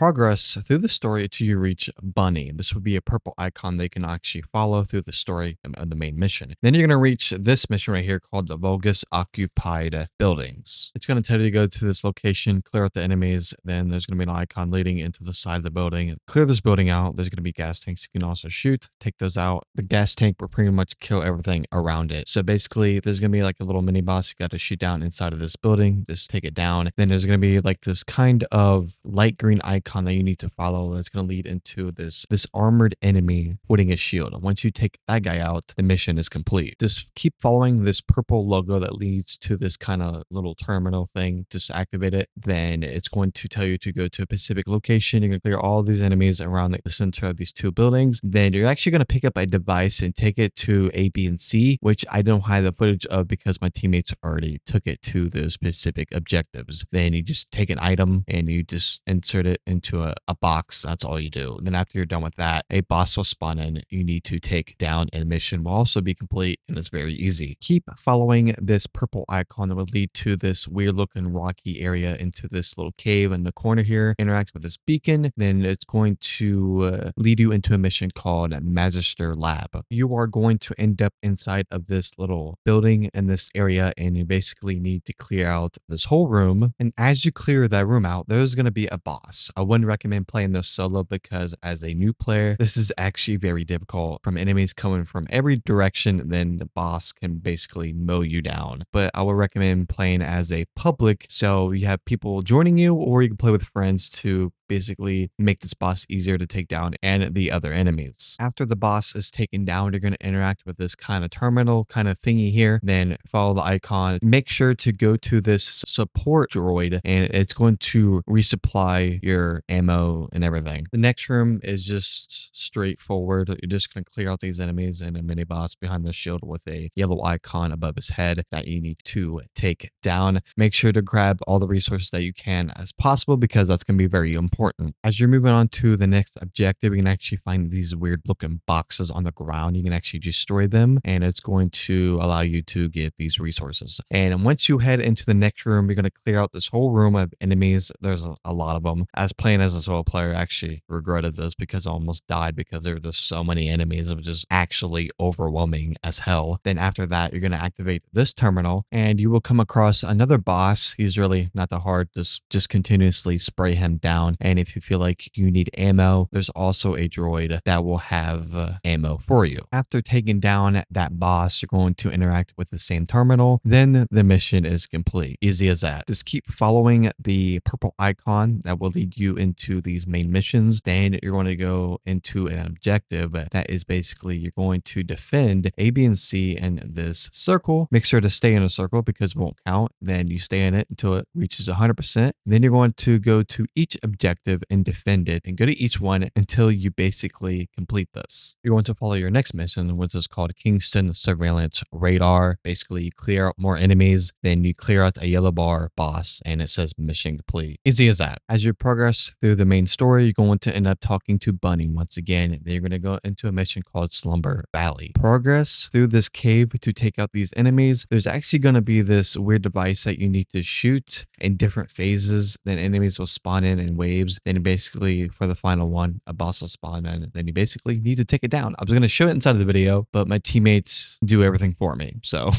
progress through the story till you reach Bunny. This would be a purple icon they can actually follow through the story of the main mission. Then you're going to reach this mission right here called the Bogus Occupied Buildings. It's going to tell you to go to this location, clear out the enemies. Then there's going to be an icon leading into the side of the building. Clear this building out. There's going to be gas tanks you can also shoot. Take those out. The gas tank will pretty much kill everything around it. So basically, there's going to be like a little mini boss you got to shoot down inside of this building. Just take it down. Then there's going to be like this kind of light green icon that you need to follow. That's going to lead into this armored enemy holding a shield. Once you take that guy out, the mission is complete. Just keep following this purple logo that leads to this kind of little terminal thing. Just activate it. Then it's going to tell you to go to a specific location. You're going to clear all these enemies around the center of these two buildings. Then you're actually going to pick up a device and take it to A, B, and C, which I don't have the footage of because my teammates already took it to those specific objectives. Then you just take an item and you just insert it into a box. That's all you do. And then after you're done with that, a boss will spawn in. You need to take down, and the mission will also be complete, and it's very easy. Keep following this purple icon that will lead to this weird looking rocky area into this little cave in the corner here. Interact with this beacon. Then it's going to lead you into a mission called Magister Lab. You are going to end up inside of this little building in this area, and you basically need to clear out this whole room. And as you clear that room out, there's going to be a boss. I wouldn't recommend playing this solo because as a new player, this is actually very difficult. From enemies coming from every direction, then the boss can basically mow you down. But I would recommend playing as a public, so you have people joining you, or you can play with friends to basically make this boss easier to take down and the other enemies. After the boss is taken down, you're going to interact with this kind of terminal kind of thingy here. Then follow the icon. Make sure to go to this support droid, and it's going to resupply your ammo and everything. The next room is just straightforward. You're just going to clear out these enemies and a mini boss behind the shield with a yellow icon above his head that you need to take down. Make sure to grab all the resources that you can as possible because that's going to be very important. As you're moving on to the next objective, you can actually find these weird looking boxes on the ground. You can actually destroy them, and it's going to allow you to get these resources. And once you head into the next room, you're going to clear out this whole room of enemies. There's a lot of them. As playing as a solo player, I actually regretted this because I almost died because there were just so many enemies. It was just actually overwhelming as hell. Then after that, you're going to activate this terminal, and you will come across another boss. He's really not that hard. Just continuously spray him down. And if you feel like you need ammo, there's also a droid that will have ammo for you. After taking down that boss, you're going to interact with the same terminal. Then the mission is complete. Easy as that. Just keep following the purple icon that will lead you into these main missions. Then you're going to go into an objective that is basically you're going to defend A, B, and C in this circle. Make sure to stay in a circle because it won't count. Then you stay in it until it reaches 100%. Then you're going to go to each objective and defend it, and go to each one until you basically complete this. You're going to follow your next mission, which is called Kingston Surveillance Radar. Basically, you clear out more enemies, then you clear out a yellow bar boss, and it says mission complete. Easy as that. As you progress through the main story, you're going to end up talking to Bunny once again. Then you're going to go into a mission called Slumber Valley. Progress through this cave to take out these enemies. There's actually going to be this weird device that you need to shoot in different phases. Then enemies will spawn in waves. Then basically for the final one, a boss will spawn in. Then you basically need to take it down. I was going to show it inside of the video, but my teammates do everything for me. So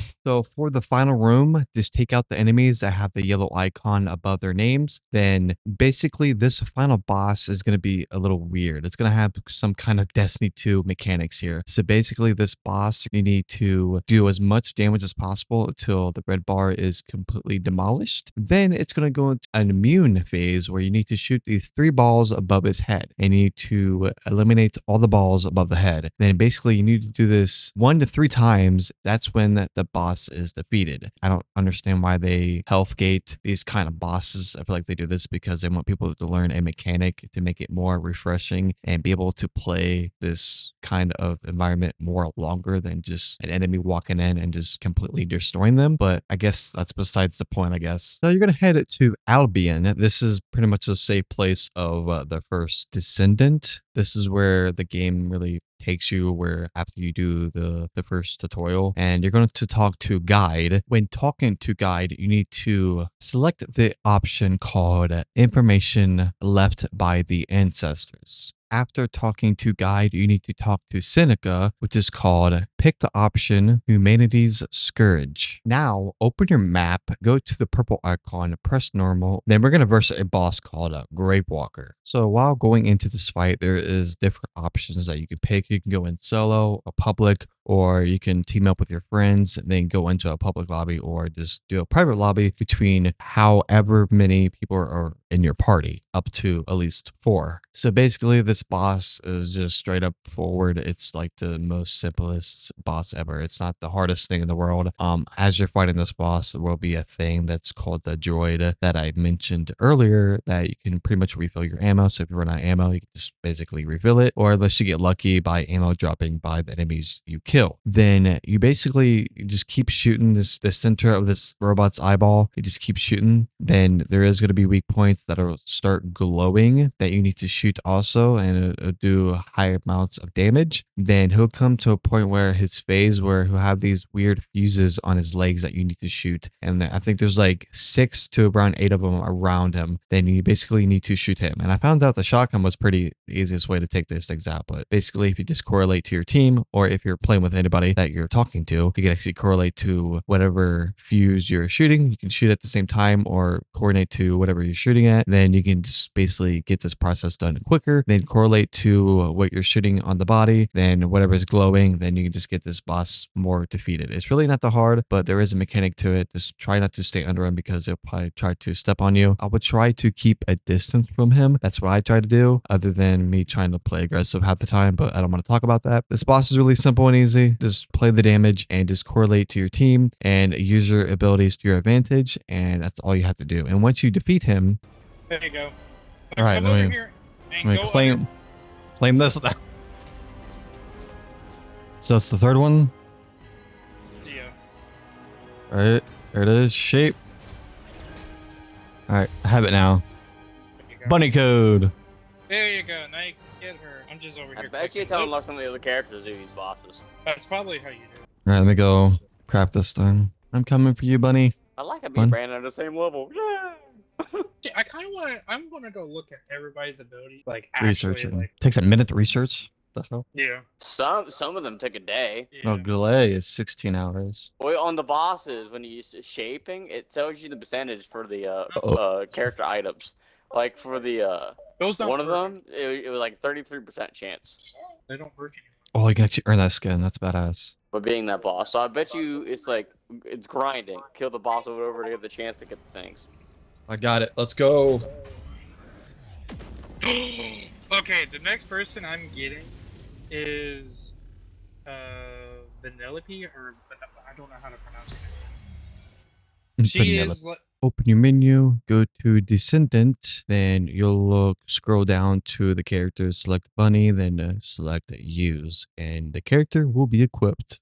for the final room, just take out the enemies that have the yellow icon above their names. Then basically this final boss is going to be a little weird. It's going to have some kind of Destiny 2 mechanics here. So basically this boss, you need to do as much damage as possible until the red bar is completely demolished. Then it's going to go into an immune phase where you need to shoot these 3 balls above his head, and you need to eliminate all the balls above the head. Then basically you need to do this 1 to 3 times. That's when the boss is defeated. I don't understand why they health gate these kind of bosses. I feel like they do this because they want people to learn a mechanic to make it more refreshing and be able to play this kind of environment more longer than just an enemy walking in and just completely destroying them. But I guess that's besides the point, I guess. So you're going to head to Albion. This is pretty much a safe place of the first Descendant. This is where the game really takes you where after you do the first tutorial, and you're going to talk to guide. When talking to guide, you need to select the option called information left by the ancestors. After talking to guide, you need to talk to Seneca, which is called pick the option humanity's scourge. Now open your map, go to the purple icon, press normal. Then we're going to verse a boss called a Gravewalker. So while going into this fight, there is different options that you can pick. You can go in solo, a public, or you can team up with your friends and then go into a public lobby, or just do a private lobby between however many people are in your party, up to at least 4. So basically this boss is just straight up forward. It's like the most simplest boss ever. It's not the hardest thing in the world. As you're fighting this boss, there will be a thing that's called the droid that I mentioned earlier that you can pretty much refill your ammo. So if you run out of ammo, you can just basically refill it, or unless you get lucky by ammo dropping by the enemies you kill. Then you basically just keep shooting the center of this robot's eyeball. You just keep shooting. Then there is going to be weak points that'll start glowing that you need to shoot also, and it'll do high amounts of damage. Then he'll come to a point where his phase where he'll have these weird fuses on his legs that you need to shoot. And I think there's like 6 to around 8 of them around him. Then you basically need to shoot him. And I found out the shotgun was pretty the easiest way to take these things out. But basically, if you just correlate to your team, or if you're playing with anybody that you're talking to, you can actually correlate to whatever fuse you're shooting. You can shoot at the same time or coordinate to whatever you're shooting at. Then you can just basically get this process done quicker. Then correlate to what you're shooting on the body. Then whatever is glowing, then you can just get this boss more defeated. It's really not that hard, but there is a mechanic to it. Just try not to stay under him because he'll probably try to step on you. I would try to keep a distance from him. That's what I try to do, other than me trying to play aggressive half the time, but I don't want to talk about that. This boss is really simple and easy. Just play the damage and just correlate to your team and use your abilities to your advantage, and that's all you have to do. And once you defeat him, there you go. All right, let me claim this now. So it's the third one. Yeah. All right, there it is. Shape. All right, I have it now. Bunny code. There you go. Now you can get her. I'm just over here. I bet you tell unless some of the other characters do these bosses. That's probably how you do it. All right, let me go crap this time. I'm coming for you, Bunny. I like it being Brandon at the same level. Yeah. I kind of want to. I'm gonna go look at everybody's ability, like Research actually, it. like, Takes a minute to research. The hell? yeah. Some of them took a day. Yeah. No, Galay is 16 hours. Well, on the bosses, when you use shaping, it tells you the percentage for the character items. Like for the Those don't one of work. them, it was like 33% chance. They don't work anymore. Oh, you can actually earn that skin. That's badass. But being that boss, so I bet you it's like it's grinding. Kill the boss over and over to get the chance to get the things. I got it. Let's go. Okay, the next person I'm getting is Vanellope, or I don't know how to pronounce her name. She is like, open your menu, go to Descendant, then you'll scroll down to the characters, select Bunny, then select Use, and the character will be equipped.